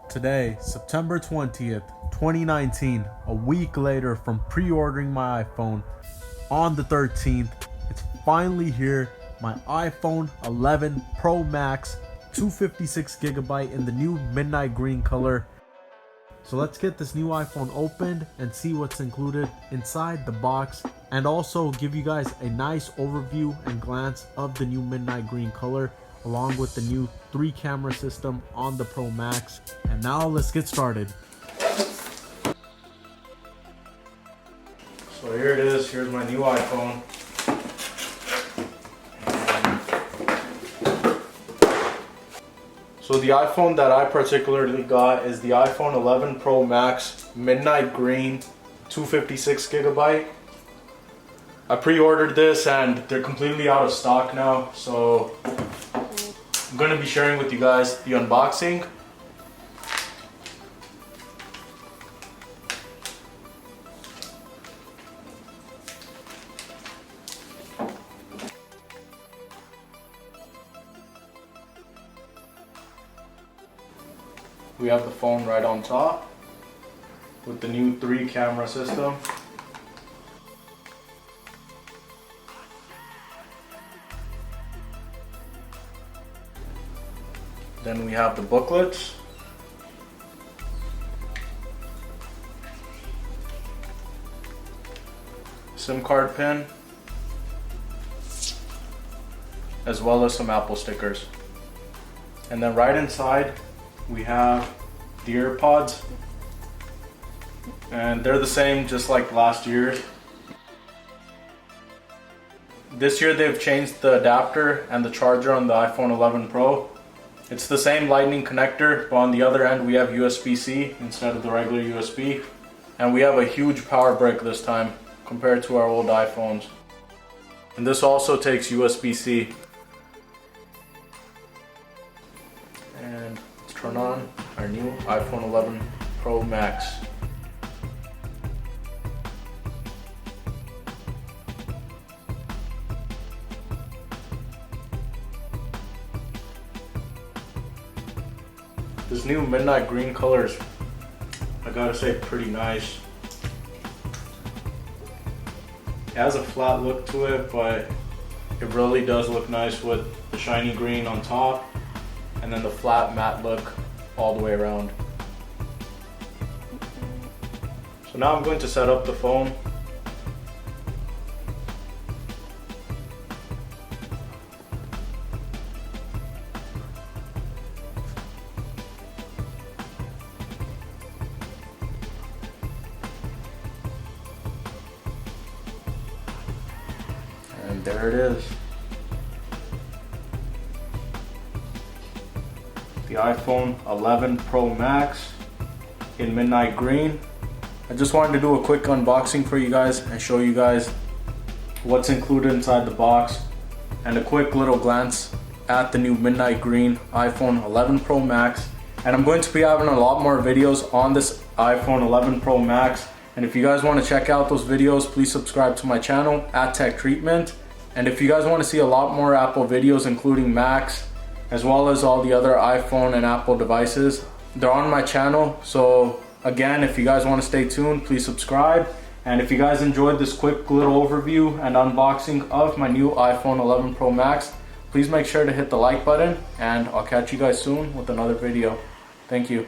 Today, September 20th, 2019, a week later from pre-ordering my iPhone, on the 13th, it's finally here, my iPhone 11 Pro Max, 256GB in the new midnight green color. So let's get this new iPhone opened and see what's included inside the box, and also give you guys a nice overview and glance of the new midnight green color along with the new 3-camera system on the Pro Max. And now let's get started. So here it is, here's my new iPhone. So the iPhone that I particularly got is the iPhone 11 Pro Max midnight green, 256GB. I pre-ordered this and they're completely out of stock now, so I'm going to be sharing with you guys the unboxing. We have the phone right on top with the new 3-camera system. Then we have the booklets. SIM card pin, as well as some Apple stickers. And then right inside we have the AirPods, and they're the same just like last year. This year they've changed the adapter and the charger on the iPhone 11 Pro. It's the same lightning connector, but on the other end we have USB-C instead of the regular USB. And we have a huge power brick this time compared to our old iPhones. And this also takes USB-C. And let's turn on our new iPhone 11 Pro Max. This new midnight green color is, I gotta say, pretty nice. It has a flat look to it, but it really does look nice with the shiny green on top and then the flat matte look all the way around. So now I'm going to set up the phone. And there it is. The iPhone 11 Pro Max in midnight green. I just wanted to do a quick unboxing for you guys and show you guys what's included inside the box, and a quick little glance at the new midnight green iPhone 11 Pro Max. And I'm going to be having a lot more videos on this iPhone 11 Pro Max. And if you guys want to check out those videos, please subscribe to my channel at Tech Treatment. And if you guys want to see a lot more Apple videos, including Macs, as well as all the other iPhone and Apple devices, they're on my channel. So again, if you guys want to stay tuned, please subscribe. And if you guys enjoyed this quick little overview and unboxing of my new iPhone 11 Pro Max, please make sure to hit the like button, and I'll catch you guys soon with another video. Thank you.